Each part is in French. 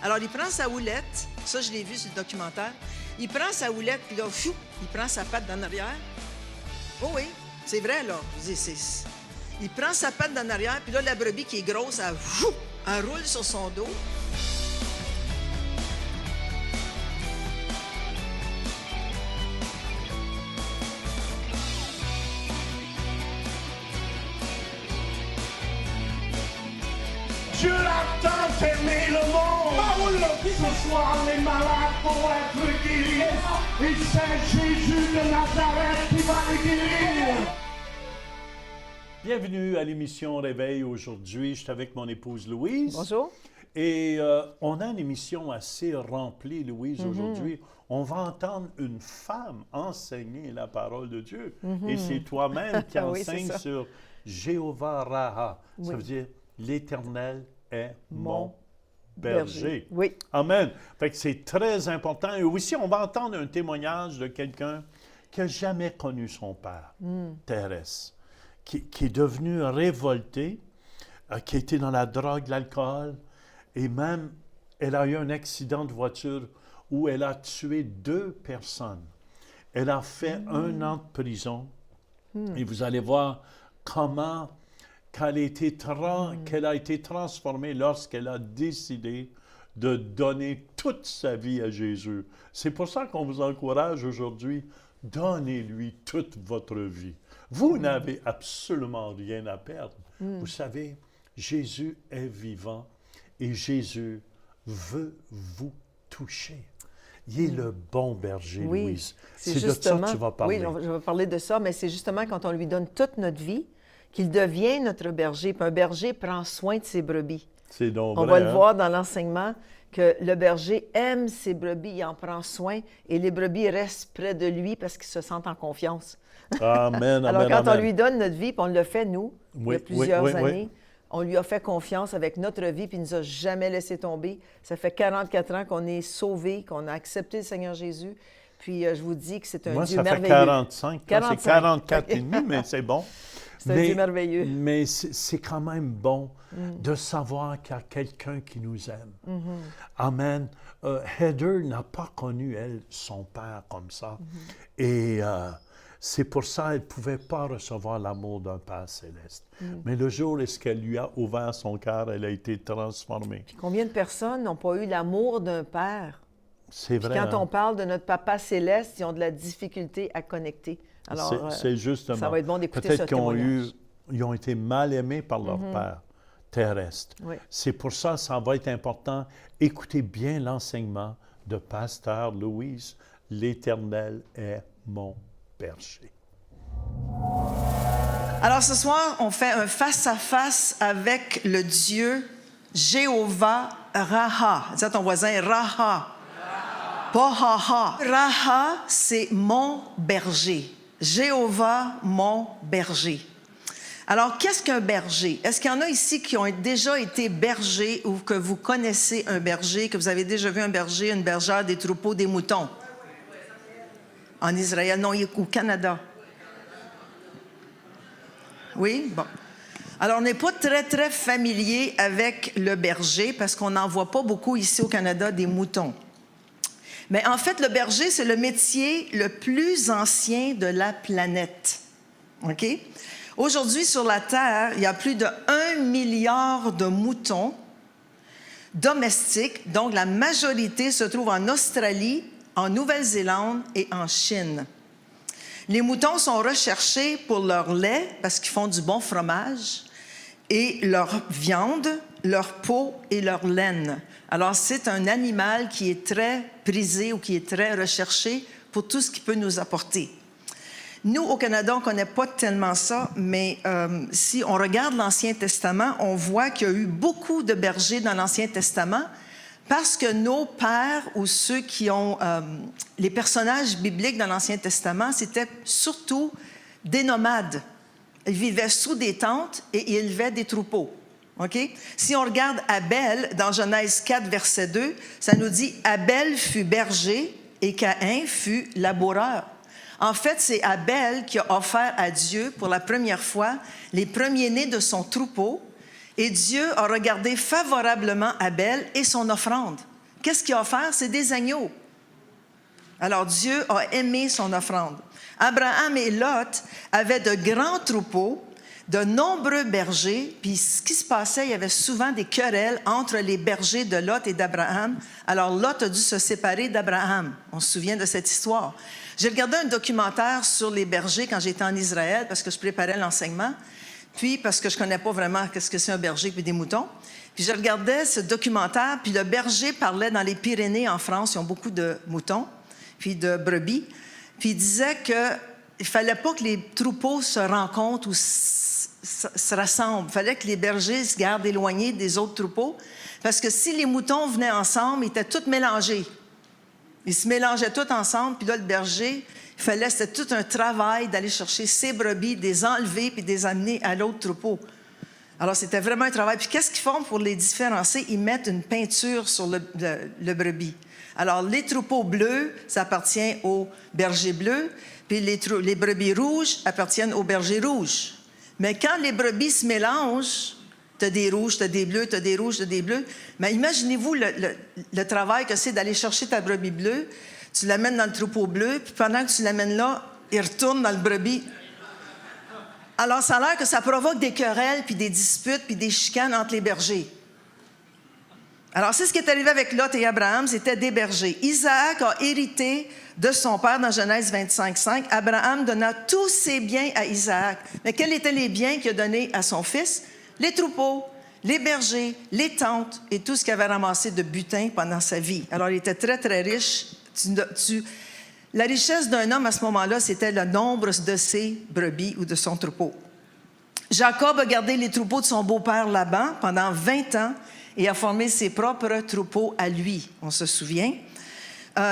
Alors, il prend sa houlette, ça, je l'ai vu sur le documentaire. Il prend sa houlette, puis là, fou, il prend sa patte d'en arrière. Oh oui, c'est vrai, là. Je dis, il prend sa patte d'en arrière, puis là, la brebis qui est grosse, elle roule sur son dos. Dieu a tant aimé le monde. Ce soir, les malades vont être guéris. Et c'est Jésus de Nazareth qui va les guérir. Bienvenue à l'émission Réveil aujourd'hui. Je suis avec mon épouse Louise. Bonjour. Et on a une émission assez remplie, Louise, aujourd'hui. On va entendre une femme enseigner la parole de Dieu. Et c'est toi-même qui Oui, enseignes sur Jéhovah Raha. Oui. Ça veut dire l'Éternel est mon berger. Oui. Amen. Fait que c'est très important. Et aussi, on va entendre un témoignage de quelqu'un qui n'a jamais connu son père, Thérèse, qui est devenu révolté, qui a été dans la drogue, l'alcool, et même, elle a eu un accident de voiture où elle a tué 2 personnes. Elle a fait 1 an de prison. Et vous allez voir comment qu'elle a été transformée lorsqu'elle a décidé de donner toute sa vie à Jésus. C'est pour ça qu'on vous encourage aujourd'hui, donnez-lui toute votre vie. Vous n'avez absolument rien à perdre. Vous savez, Jésus est vivant et Jésus veut vous toucher. Il est le bon berger, Oui, Louise. c'est de ça que tu vas parler. Oui, je vais parler de ça, mais c'est justement quand on lui donne toute notre vie qu'il devient notre berger. Puis un berger prend soin de ses brebis. C'est donc On vrai, va le voir dans l'enseignement que le berger aime ses brebis, il en prend soin et les brebis restent près de lui parce qu'ils se sentent en confiance. Amen, Alors, amen, quand on amen. lui donne notre vie, puis on le fait, nous, il y Oui, a plusieurs oui, oui, années, on lui a fait confiance avec notre vie, puis il ne nous a jamais laissé tomber. Ça fait 44 ans qu'on est sauvés, qu'on a accepté le Seigneur Jésus. Puis je vous dis que c'est un Moi, Dieu ça fait merveilleux. 45. C'est 45. 44 et demi, mais c'est bon. C'est un Dieu merveilleux. Mais c'est quand même bon de savoir qu'il y a quelqu'un qui nous aime. Amen. Heather n'a pas connu, elle, son père comme ça. Et c'est pour ça qu'elle ne pouvait pas recevoir l'amour d'un Père céleste. Mais le jour où elle lui a ouvert son cœur, elle a été transformée. Puis combien de personnes n'ont pas eu l'amour d'un père? C'est Puis vrai. quand hein? on parle de notre Papa céleste, ils ont de la difficulté à connecter. Alors, C'est justement. ça va être bon d'écouter ce Peut-être qu'ils témoignage. ils ont été mal aimés par leur père terrestre. Oui. C'est pour ça que ça va être important. Écoutez bien l'enseignement de Pasteur Louise. L'Éternel est mon berger. Alors, ce soir, on fait un face-à-face avec le Dieu Jéhovah Raha. Dis à ton voisin, Raha. Pas ha-ha. Raha, c'est mon berger. Jéhovah, mon berger. Alors, qu'est-ce qu'un berger? Est-ce qu'il y en a ici qui ont déjà été bergers ou que vous connaissez un berger, que vous avez déjà vu un berger, une bergère, des troupeaux, des moutons? En Israël, non, au Canada. Oui? Bon. Alors, on n'est pas très, très familier avec le berger parce qu'on n'en voit pas beaucoup ici au Canada des moutons. Mais en fait, le berger, c'est le métier le plus ancien de la planète. OK? Aujourd'hui, sur la Terre, il y a plus de 1 milliard de moutons domestiques, donc la majorité se trouve en Australie, en Nouvelle-Zélande et en Chine. Les moutons sont recherchés pour leur lait parce qu'ils font du bon fromage et leur viande, leur peau et leur laine. Alors, c'est un animal qui est très prisé ou qui est très recherché pour tout ce qu'il peut nous apporter. Nous, au Canada, on ne connaît pas tellement ça, mais si on regarde l'Ancien Testament, on voit qu'il y a eu beaucoup de bergers dans l'Ancien Testament parce que nos pères ou ceux qui ont les personnages bibliques dans l'Ancien Testament, c'était surtout des nomades. Ils vivaient sous des tentes et ils élevaient des troupeaux. OK? Si on regarde Abel, dans Genèse 4, verset 2, ça nous dit « Abel fut berger et Caïn fut laboureur ». En fait, c'est Abel qui a offert à Dieu pour la première fois les premiers-nés de son troupeau et Dieu a regardé favorablement Abel et son offrande. qu'est-ce qu'il a offert? C'est des agneaux. Alors Dieu a aimé son offrande. Abraham et Lot avaient de grands troupeaux, de nombreux bergers, puis ce qui se passait, il y avait souvent des querelles entre les bergers de Lot et d'Abraham. Alors Lot a dû se séparer d'Abraham. On se souvient de cette histoire. J'ai regardé un documentaire sur les bergers quand j'étais en Israël parce que je préparais l'enseignement, puis parce que je ne connais pas vraiment qu'est-ce que c'est un berger puis des moutons. Puis je regardais ce documentaire, puis le berger parlait dans les Pyrénées en France, ils ont beaucoup de moutons, puis de brebis, puis il disait qu'il ne fallait pas que les troupeaux se rencontrent ou se rassemblent. Il fallait que les bergers se gardent éloignés des autres troupeaux, parce que si les moutons venaient ensemble, ils étaient tous mélangés. Ils se mélangeaient tous ensemble, puis là, le berger, c'était tout un travail d'aller chercher ses brebis, de les enlever, puis de les amener à l'autre troupeau. Alors, c'était vraiment un travail. Puis qu'est-ce qu'ils font pour les différencier? Ils mettent une peinture sur le brebis. Alors, les troupeaux bleus, ça appartient aux bergers bleus, puis les brebis rouges appartiennent aux bergers rouges. Mais quand les brebis se mélangent, tu as des rouges, tu as des bleus, tu as des rouges, tu as des bleus, mais imaginez-vous le travail que c'est d'aller chercher ta brebis bleue, tu l'amènes dans le troupeau bleu, puis pendant que tu l'amènes là, il retourne dans le brebis. Alors, ça a l'air que ça provoque des querelles, puis des disputes, puis des chicanes entre les bergers. Alors, c'est ce qui est arrivé avec Lot et Abraham, c'était des bergers. Isaac a hérité de son père dans Genèse 25:5. Abraham donna tous ses biens à Isaac. Mais quels étaient les biens qu'il a donnés à son fils? Les troupeaux, les bergers, les tentes et tout ce qu'il avait ramassé de butin pendant sa vie. Alors, il était très, très riche. La richesse d'un homme à ce moment-là, c'était le nombre de ses brebis ou de son troupeau. Jacob a gardé les troupeaux de son beau-père Laban pendant 20 ans et a formé ses propres troupeaux à lui, on se souvient.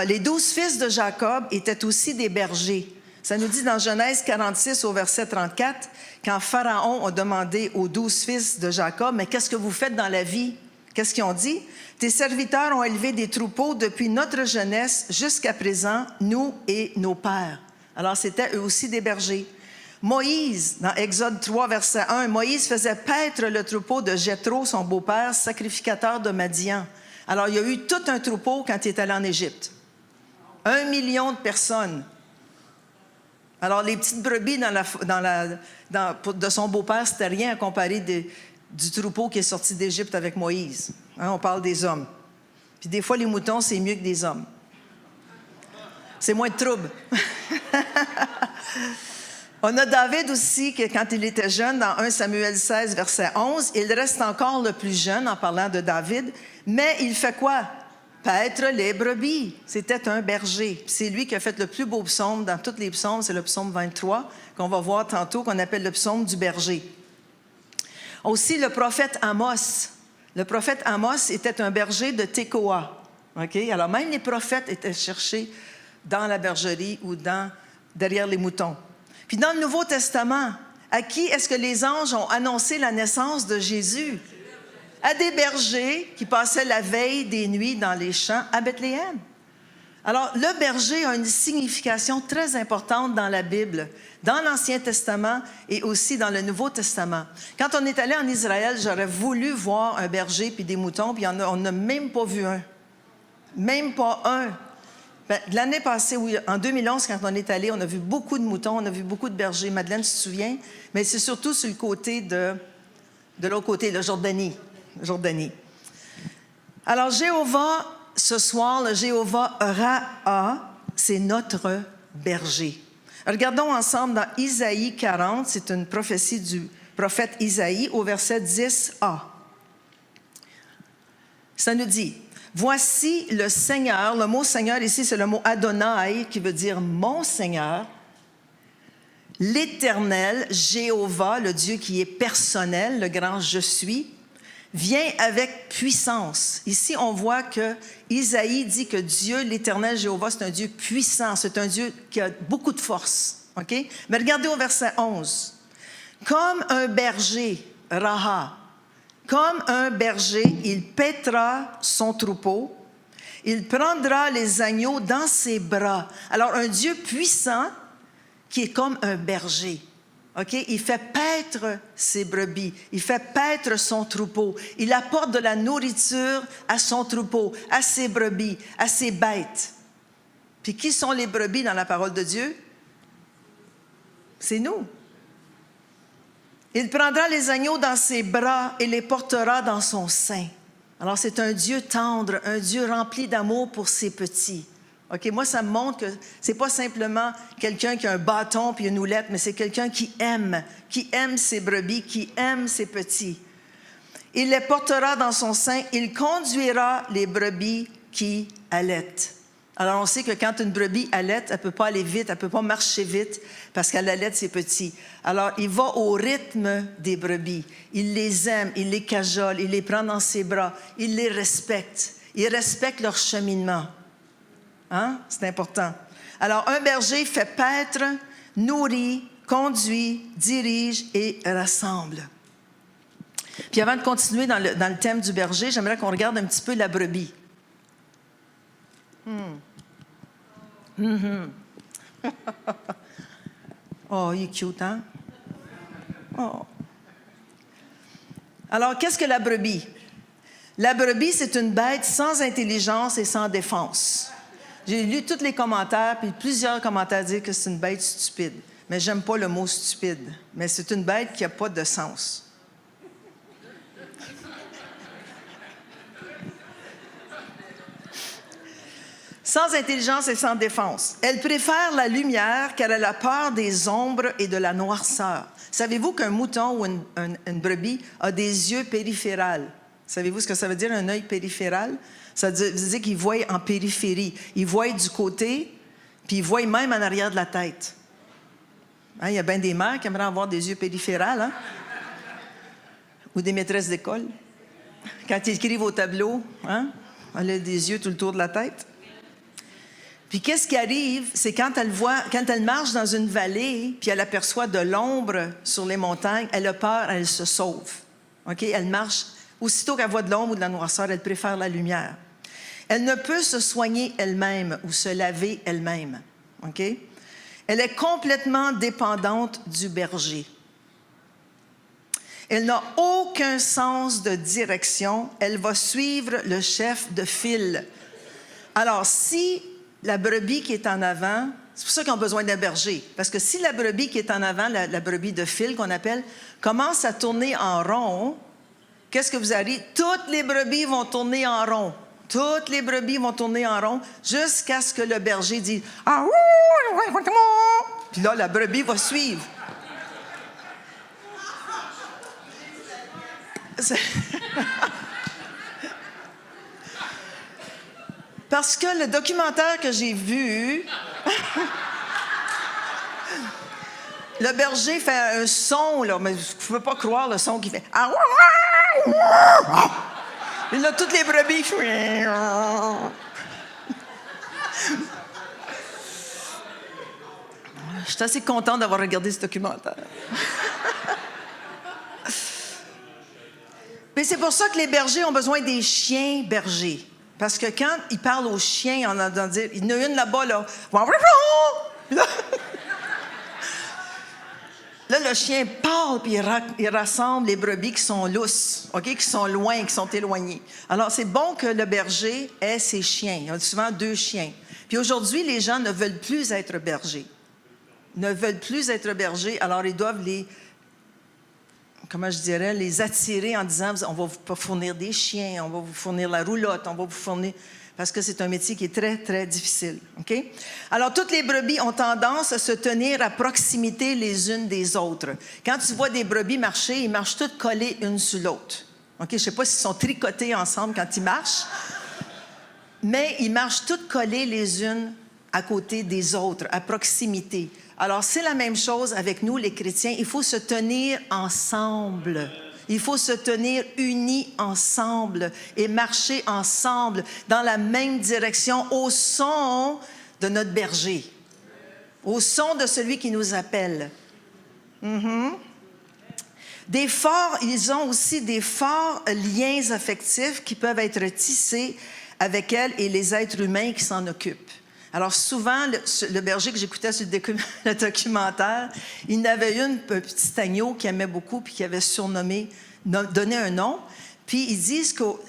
Les 12 fils de Jacob étaient aussi des bergers. Ça nous dit dans Genèse 46 au verset 34, quand Pharaon a demandé aux 12 fils de Jacob, « Mais qu'est-ce que vous faites dans la vie? » Qu'est-ce qu'ils ont dit? « Tes serviteurs ont élevé des troupeaux depuis notre jeunesse jusqu'à présent, nous et nos pères. » Alors, c'était eux aussi des bergers. Moïse, dans Exode 3, verset 1, Moïse faisait paître le troupeau de Jéthro, son beau-père, sacrificateur de Madian. Alors, il y a eu tout un troupeau quand il est allé en Égypte. 1 million de personnes. Alors, les petites brebis de son beau-père, c'était rien à comparer du troupeau qui est sorti d'Égypte avec Moïse. Hein, on parle des hommes. Puis des fois, les moutons, c'est mieux que des hommes. C'est moins de trouble. On a David aussi, que quand il était jeune, dans 1 Samuel 16, verset 11, il reste encore le plus jeune en parlant de David, mais il fait quoi? Paître les brebis. C'était un berger. C'est lui qui a fait le plus beau psaume dans tous les psaumes, c'est le psaume 23, qu'on va voir tantôt, qu'on appelle le psaume du berger. Aussi, le prophète Amos. Le prophète Amos était un berger de Tekoa. Okay? Alors, même les prophètes étaient cherchés dans la bergerie ou derrière les moutons. Puis dans le Nouveau Testament, à qui est-ce que les anges ont annoncé la naissance de Jésus? À des bergers qui passaient la veille des nuits dans les champs à Bethléem. Alors, le berger a une signification très importante dans la Bible, dans l'Ancien Testament et aussi dans le Nouveau Testament. Quand on est allé en Israël, j'aurais voulu voir un berger puis des moutons, puis on n'a même pas vu un. Même pas un. L'année passée, oui, en 2011, quand on est allé, on a vu beaucoup de moutons, on a vu beaucoup de bergers. Madeleine, tu te souviens? Mais c'est surtout sur le côté de l'autre côté, la Jordanie. Alors, Jéhovah, ce soir, le Jéhovah Ra-A, c'est notre berger. Regardons ensemble dans Isaïe 40, c'est une prophétie du prophète Isaïe au verset 10a. Ça nous dit... Voici le Seigneur, le mot Seigneur ici, c'est le mot Adonai, qui veut dire mon Seigneur, l'Éternel, Jéhovah, le Dieu qui est personnel, le grand je suis, vient avec puissance. Ici, on voit que Isaïe dit que Dieu, l'Éternel, Jéhovah, c'est un Dieu puissant, c'est un Dieu qui a beaucoup de force. Okay? Mais regardez au verset 11. Comme un berger, Raha, comme un berger, il paîtra son troupeau, il prendra les agneaux dans ses bras. Alors, un Dieu puissant qui est comme un berger. OK? Il fait paître ses brebis. Il fait paître son troupeau. Il apporte de la nourriture à son troupeau, à ses brebis, à ses bêtes. Puis qui sont les brebis dans la parole de Dieu? C'est nous. Il prendra les agneaux dans ses bras et les portera dans son sein. Alors, c'est un Dieu tendre, un Dieu rempli d'amour pour ses petits. OK, moi, ça me montre que c'est pas simplement quelqu'un qui a un bâton puis une houlette, mais c'est quelqu'un qui aime ses brebis, qui aime ses petits. Il les portera dans son sein, il conduira les brebis qui allaitent. Alors, on sait que quand une brebis allaite, elle ne peut pas aller vite, elle ne peut pas marcher vite parce qu'elle allaite ses petits. Alors, il va au rythme des brebis. Il les aime, il les cajole, il les prend dans ses bras, il les respecte. Il respecte leur cheminement. Hein? C'est important. Alors, un berger fait paître, nourrit, conduit, dirige et rassemble. Puis avant de continuer dans le thème du berger, j'aimerais qu'on regarde un petit peu la brebis. Oh, il est cute, hein? Oh. Alors, qu'est-ce que la brebis? La brebis, c'est une bête sans intelligence et sans défense. J'ai lu tous les commentaires, puis plusieurs commentaires disent que c'est une bête stupide. Mais j'aime pas le mot stupide. Mais c'est une bête qui n'a pas de sens. Sans intelligence et sans défense. Elle préfère la lumière car elle a peur des ombres et de la noirceur. Savez-vous qu'un mouton ou une brebis a des yeux périphérales? Savez-vous ce que ça veut dire, un œil périphéral? Ça veut dire qu'il voit en périphérie. Il voit du côté, puis il voit même en arrière de la tête. Hein, il y a bien des mères qui aimeraient avoir des yeux périphérales, hein? Ou des maîtresses d'école. Quand ils écrivent au tableau, hein? Elle a des yeux tout le tour de la tête. Puis qu'est-ce qui arrive, c'est quand elle marche dans une vallée, puis elle aperçoit de l'ombre sur les montagnes, elle a peur, elle se sauve. OK? Elle marche, aussitôt qu'elle voit de l'ombre ou de la noirceur, elle préfère la lumière. Elle ne peut se soigner elle-même ou se laver elle-même. OK? Elle est complètement dépendante du berger. Elle n'a aucun sens de direction. Elle va suivre le chef de file. Alors, si la brebis qui est en avant, c'est pour ça qu'ils ont besoin d'un berger. Parce que si la brebis qui est en avant, la brebis de file qu'on appelle, commence à tourner en rond, qu'est-ce que vous arrivez? Toutes les brebis vont tourner en rond. Toutes les brebis vont tourner en rond jusqu'à ce que le berger dise « Ah, puis là, la brebis va suivre. Parce que le documentaire que j'ai vu, le berger fait un son, là, mais je ne peux pas croire le son qu'il fait. Et là, toutes les brebis. Je suis assez contente d'avoir regardé ce documentaire. Mais c'est pour ça que les bergers ont besoin des chiens bergers. Parce que quand ils parlent aux chiens, on entend dire, il y en a une là-bas, là. Là, le chien parle, puis il rassemble les brebis qui sont lousses, OK, qui sont loin, qui sont éloignées. Alors, c'est bon que le berger ait ses chiens. Il y a souvent 2 chiens. Puis aujourd'hui, les gens ne veulent plus être bergers. Ils ne veulent plus être bergers, alors ils doivent les attirer en disant, on va vous fournir des chiens, on va vous fournir la roulotte, on va vous fournir... Parce que c'est un métier qui est très, très difficile. OK? Alors, toutes les brebis ont tendance à se tenir à proximité les unes des autres. Quand tu vois des brebis marcher, ils marchent toutes collées une sur l'autre. OK? Je ne sais pas s'ils sont tricotés ensemble quand ils marchent, mais ils marchent toutes collées les unes à côté des autres, à proximité. Alors, c'est la même chose avec nous, les chrétiens. Il faut se tenir ensemble. Il faut se tenir unis ensemble et marcher ensemble dans la même direction au son de notre berger, au son de celui qui nous appelle. Ils ont aussi des forts liens affectifs qui peuvent être tissés avec elle et les êtres humains qui s'en occupent. Alors souvent, le berger que j'écoutais sur le documentaire, il n'avait un petit agneau qu'il aimait beaucoup puis qu'il avait donné un nom. Puis ils disent qu'au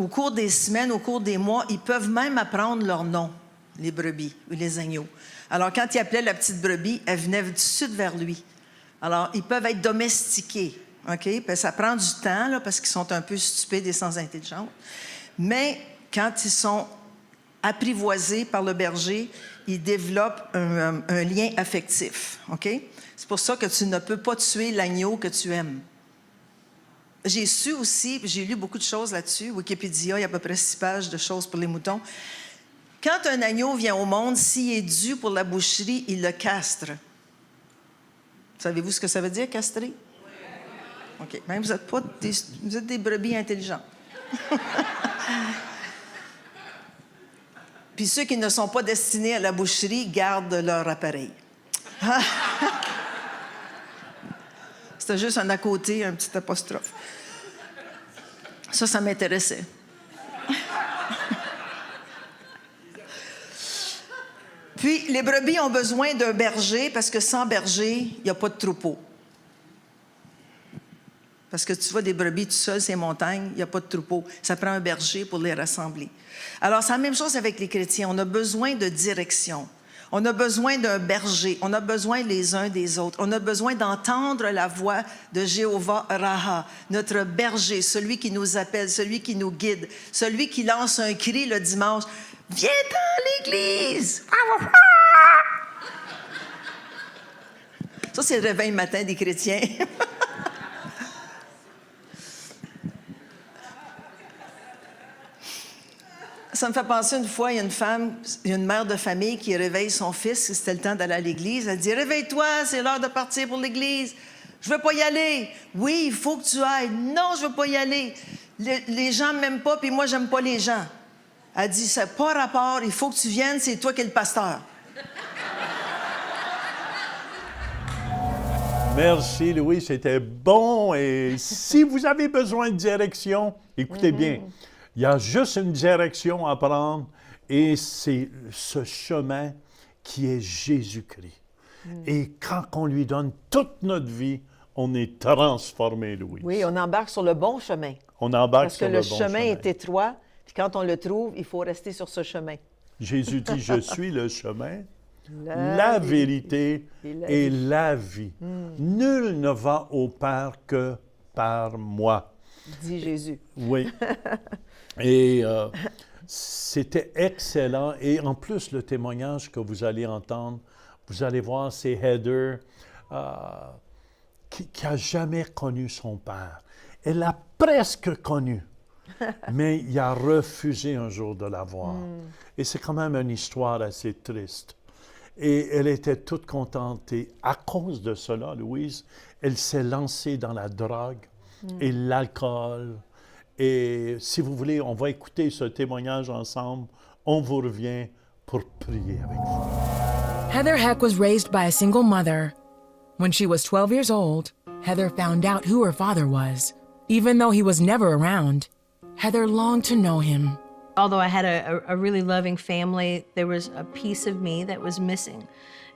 cours des semaines, au cours des mois, ils peuvent même apprendre leur nom, les brebis ou les agneaux. Alors quand il appelait la petite brebis, elle venait du sud vers lui. Alors ils peuvent être domestiqués, OK? Puis ça prend du temps là, parce qu'ils sont un peu stupides et sans intelligence. Mais quand ils sont apprivoisés par le berger, ils développent un lien affectif, OK? C'est pour ça que tu ne peux pas tuer l'agneau que tu aimes. J'ai su aussi, j'ai lu beaucoup de choses là-dessus. Wikipédia, il y a à peu près 6 pages de choses pour les moutons. Quand un agneau vient au monde, s'il est dû pour la boucherie, il le castre. Savez-vous ce que ça veut dire, castrer? OK. Même vous êtes des brebis intelligentes. Puis ceux qui ne sont pas destinés à la boucherie gardent leur appareil. C'était juste un à côté, un petit apostrophe. Ça m'intéressait. Puis, les brebis ont besoin d'un berger parce que sans berger, il n'y a pas de troupeau. Parce que tu vois des brebis tout seul, ces montagnes, il n'y a pas de troupeau. Ça prend un berger pour les rassembler. Alors, c'est la même chose avec les chrétiens. On a besoin de direction. On a besoin d'un berger. On a besoin les uns des autres. On a besoin d'entendre la voix de Jéhovah Raha, notre berger, celui qui nous appelle, celui qui nous guide, celui qui lance un cri le dimanche. « Viens dans l'église! » Ça, c'est le réveil matin des chrétiens. Ça me fait penser une fois, il y a une mère de famille qui réveille son fils, c'était le temps d'aller à l'église. Elle dit « Réveille-toi, c'est l'heure de partir pour l'église. »« Je veux pas y aller. »« Oui, il faut que tu ailles. »« Non, je veux pas y aller. Les gens m'aiment pas, puis moi, j'aime pas les gens. » Elle dit « C'est pas rapport, il faut que tu viennes, c'est toi qui es le pasteur. » Merci, Louis, c'était bon. Et si vous avez besoin de direction, écoutez bien, il y a juste une direction à prendre et c'est ce chemin qui est Jésus-Christ. Et quand on lui donne toute notre vie, on est transformé, Louis. Oui, on embarque sur le bon chemin. On embarque sur le bon chemin. Parce que le chemin est étroit, puis quand on le trouve, il faut rester sur ce chemin. Jésus dit, je suis le chemin, la vérité et la vie. Nul ne va au Père que par moi. Dit Jésus. Oui. Et c'était excellent. Et en plus, le témoignage que vous allez entendre, vous allez voir, c'est Heather qui n'a jamais connu son père. Elle l'a presque connu, mais il a refusé un jour de la voir. Et c'est quand même une histoire assez triste. Et elle était toute contente. Et à cause de cela, Louise, elle s'est lancée dans la drogue et l'alcool. Et si vous voulez, on va écouter ce témoignage ensemble. On vous revient pour prier avec vous. Heather Heck was raised by a single mother. When she was 12 years old, Heather found out who her father was. Even though he was never around, Heather longed to know him. Although I had a really loving family, there was a piece of me that was missing.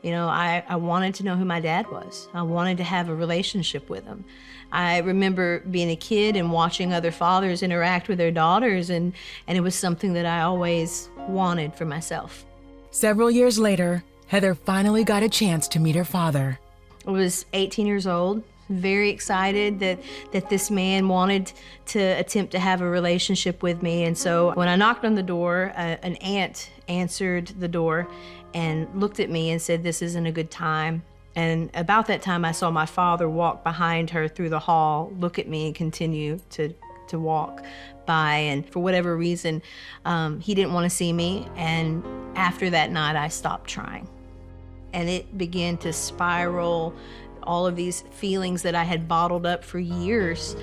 You know, I wanted to know who my dad was. I wanted to have a relationship with him. I remember being a kid and watching other fathers interact with their daughters, and it was something that I always wanted for myself. Several years later, Heather finally got a chance to meet her father. I was 18 years old, very excited that this man wanted to attempt to have a relationship with me. And so when I knocked on the door, an aunt answered the door and looked at me and said, "This isn't a good time." And about that time, I saw my father walk behind her through the hall, look at me, and continue to walk by. And for whatever reason, he didn't want to see me. And after that night, I stopped trying. And it began to spiral, all of these feelings that I had bottled up for years,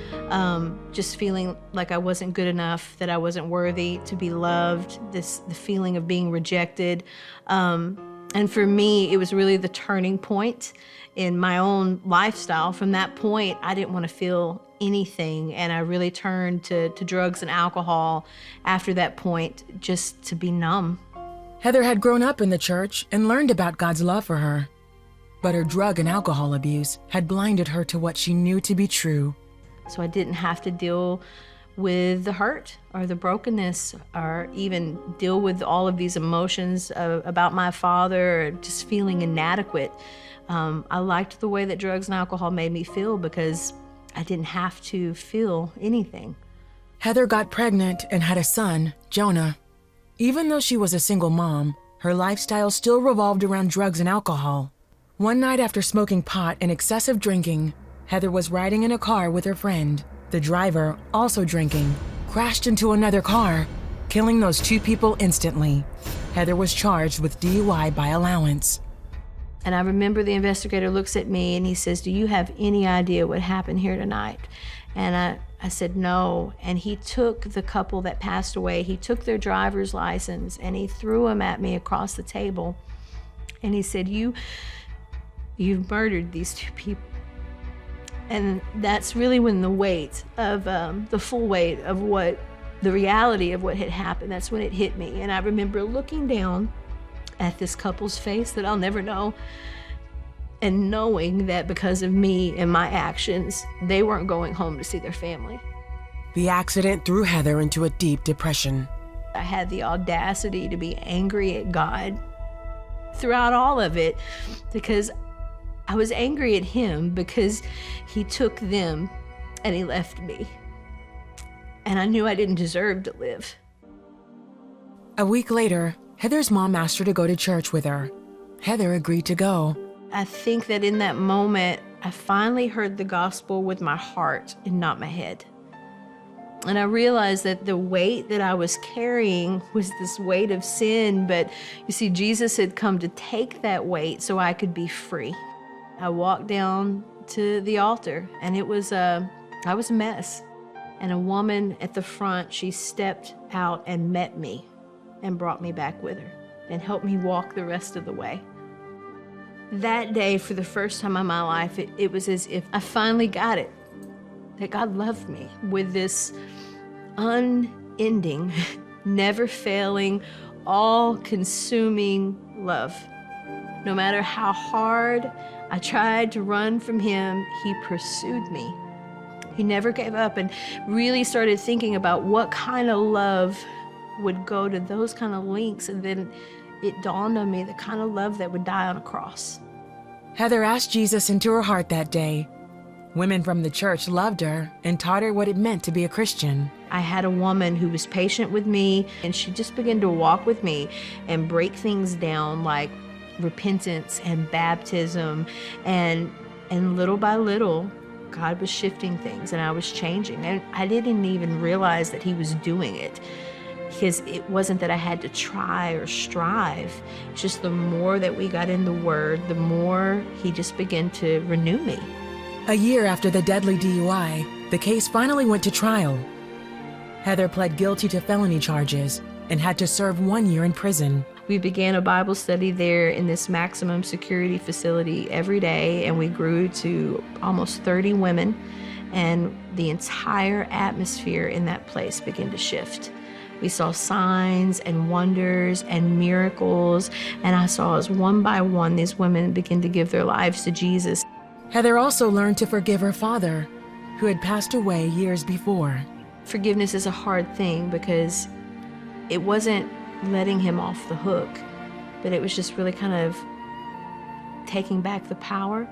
just feeling like I wasn't good enough, that I wasn't worthy to be loved, the feeling of being rejected. And for me, it was really the turning point in my own lifestyle. From that point, I didn't want to feel anything, and I really turned to drugs and alcohol after that point, just to be numb. Heather had grown up in the church and learned about God's love for her. But her drug and alcohol abuse had blinded her to what she knew to be true. So I didn't have to deal with the hurt or the brokenness or even deal with all of these emotions about my father or just feeling inadequate. I liked the way that drugs and alcohol made me feel because I didn't have to feel anything. Heather got pregnant and had a son, Jonah. Even though she was a single mom, her lifestyle still revolved around drugs and alcohol. One night after smoking pot and excessive drinking, Heather was riding in a car with her friend. The driver, also drinking, crashed into another car, killing those two people instantly. Heather was charged with DUI by allowance. And I remember the investigator looks at me and he says, "Do you have any idea what happened here tonight?" And I said, "No." And he took the couple that passed away, he took their driver's license and he threw them at me across the table. And he said, You've murdered these two people. And that's really when the weight of, the full weight of the reality of what had happened, that's when it hit me. And I remember looking down at this couple's face that I'll never know, and knowing that because of me and my actions, they weren't going home to see their family. The accident threw Heather into a deep depression. I had the audacity to be angry at God throughout all of it because I was angry at him because he took them and he left me. And I knew I didn't deserve to live. A week later, Heather's mom asked her to go to church with her. Heather agreed to go. I think that in that moment, I finally heard the gospel with my heart and not my head. And I realized that the weight that I was carrying was this weight of sin, but you see, Jesus had come to take that weight so I could be free. I walked down to the altar and I was a mess. And a woman at the front, she stepped out and met me and brought me back with her and helped me walk the rest of the way. That day, for the first time in my life, it was as if I finally got it, that God loved me with this unending, never failing, all-consuming love. No matter how hard I tried to run from him, he pursued me. He never gave up, and really started thinking about what kind of love would go to those kind of lengths, and then it dawned on me the kind of love that would die on a cross. Heather asked Jesus into her heart that day. Women from the church loved her and taught her what it meant to be a Christian. I had a woman who was patient with me, and she just began to walk with me and break things down like repentance and baptism, and little by little, God was shifting things and I was changing. And I didn't even realize that he was doing it, because it wasn't that I had to try or strive. It's just the more that we got in the Word, the more he just began to renew me. A year after the deadly DUI, the case finally went to trial. Heather pled guilty to felony charges and had to serve 1 year in prison. We began a Bible study there in this maximum security facility every day, and we grew to almost 30 women, and the entire atmosphere in that place began to shift. We saw signs and wonders and miracles, and I saw as one by one these women begin to give their lives to Jesus. Heather also learned to forgive her father, who had passed away years before. Forgiveness is a hard thing because it wasn't letting him off the hook, but it was just really kind of taking back the power.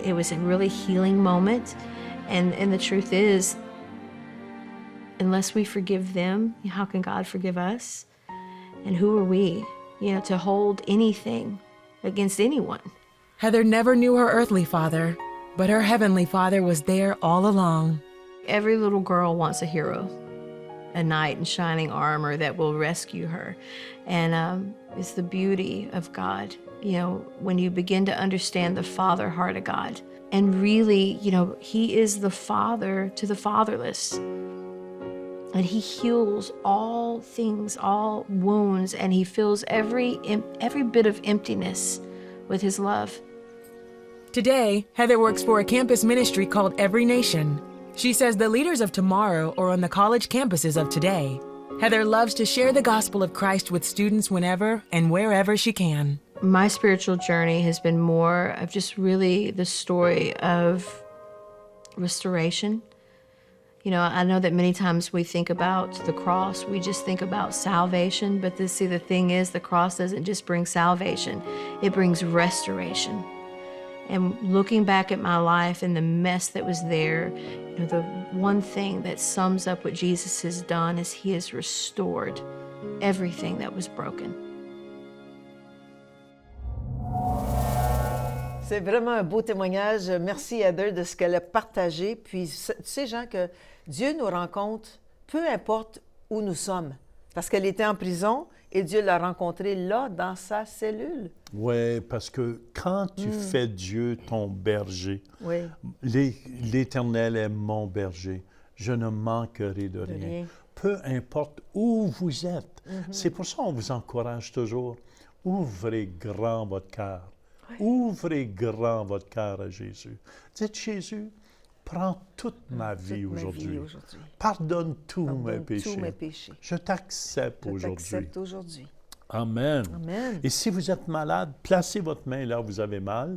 It was a really healing moment, and the truth is, unless we forgive them, how can God forgive us? And who are we, to hold anything against anyone? Heather never knew her earthly father, but her heavenly Father was there all along. Every little girl wants a hero, a knight in shining armor that will rescue her. And it's the beauty of God, when you begin to understand the father heart of God. And really, he is the father to the fatherless. And he heals all things, all wounds, and he fills every bit of emptiness with his love. Today, Heather works for a campus ministry called Every Nation. She says the leaders of tomorrow are on the college campuses of today. Heather loves to share the gospel of Christ with students whenever and wherever she can. My spiritual journey has been more of just really the story of restoration. You know, I know that many times we think about the cross, we just think about salvation, but the thing is, the cross doesn't just bring salvation, it brings restoration. And looking back at my life and the mess that was there, you know, the one thing that sums up what Jesus has done is he has restored everything that was broken. C'est vraiment un beau témoignage. Merci Heather de ce qu'elle a partagé. Puis tu sais, Jean, que Dieu nous rencontre peu importe où nous sommes. Parce qu'elle était en prison et Dieu l'a rencontrée là, dans sa cellule. Oui, parce que quand tu fais Dieu ton berger, Oui. l'Éternel est mon berger, je ne manquerai de rien. Peu importe où vous êtes. C'est pour ça qu'on vous encourage toujours. Ouvrez grand votre cœur. Ouvrez grand votre cœur à Jésus. Dites, Jésus, prends toute ma vie aujourd'hui. Pardonne tous mes péchés. Je t'accepte aujourd'hui. Amen. Amen. Et si vous êtes malade, placez votre main là où vous avez mal.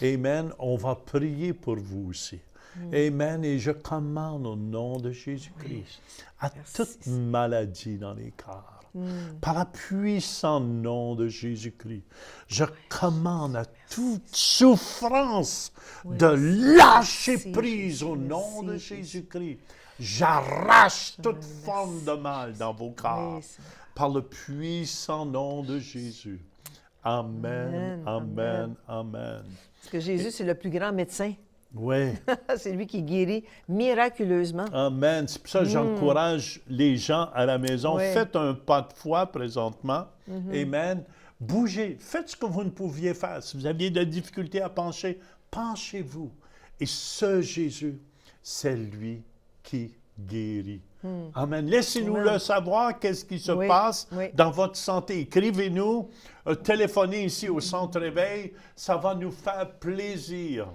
Amen. On va prier pour vous aussi. Amen. Et je commande au nom de Jésus-Christ à toute maladie dans les cœurs. Par le puissant nom de Jésus-Christ, je commande à toute souffrance de lâcher prise au nom de Jésus-Christ. J'arrache toute forme de mal dans vos corps par le puissant nom de Jésus. Amen, amen, amen. Parce que Jésus, c'est le plus grand médecin. Oui. C'est lui qui guérit miraculeusement. Amen. C'est pour ça que j'encourage les gens à la maison. Oui. Faites un pas de foi présentement. Amen. Bougez. Faites ce que vous ne pouviez faire. Si vous aviez de la difficulté à pencher, penchez-vous. Et ce Jésus, c'est lui qui guérit. Amen. Laissez-nous le savoir, qu'est-ce qui se passe dans votre santé. Écrivez-nous, téléphonez ici au Centre Réveil. Ça va nous faire plaisir.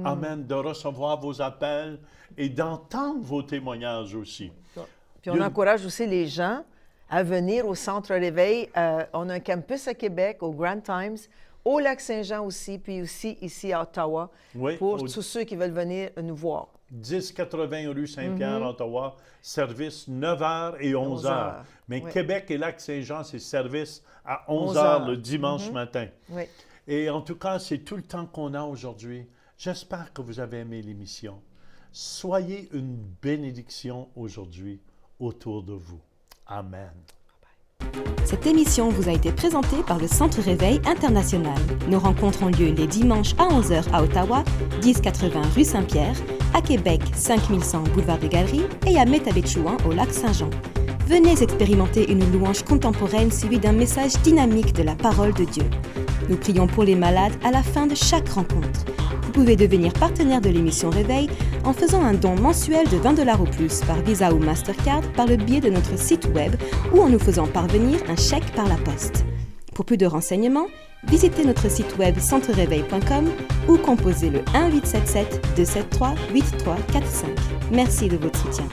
Amen, de recevoir vos appels et d'entendre vos témoignages aussi. Puis on encourage aussi les gens à venir au Centre Réveil. On a un campus à Québec, au Grand Times, au Lac-Saint-Jean aussi, puis aussi ici à Ottawa, pour tous ceux qui veulent venir nous voir. 1080 rue Saint-Pierre, Ottawa, service 9h et 11h. Mais Québec et Lac-Saint-Jean, c'est service à 11h le dimanche matin. Oui. Et en tout cas, c'est tout le temps qu'on a aujourd'hui. J'espère que vous avez aimé l'émission. Soyez une bénédiction aujourd'hui autour de vous. Amen. Cette émission vous a été présentée par le Centre Réveil International. Nos rencontres ont lieu les dimanches à 11h à Ottawa, 1080 rue Saint-Pierre, à Québec, 5100 boulevard des Galeries et à Métabetchouan au Lac-Saint-Jean. Venez expérimenter une louange contemporaine suivie d'un message dynamique de la parole de Dieu. Nous prions pour les malades à la fin de chaque rencontre. Vous pouvez devenir partenaire de l'émission Réveil en faisant un don mensuel de 20 $ ou plus par Visa ou Mastercard par le biais de notre site web ou en nous faisant parvenir un chèque par la poste. Pour plus de renseignements, visitez notre site web centreréveil.com ou composez le 1-877-273-8345. Merci de votre soutien.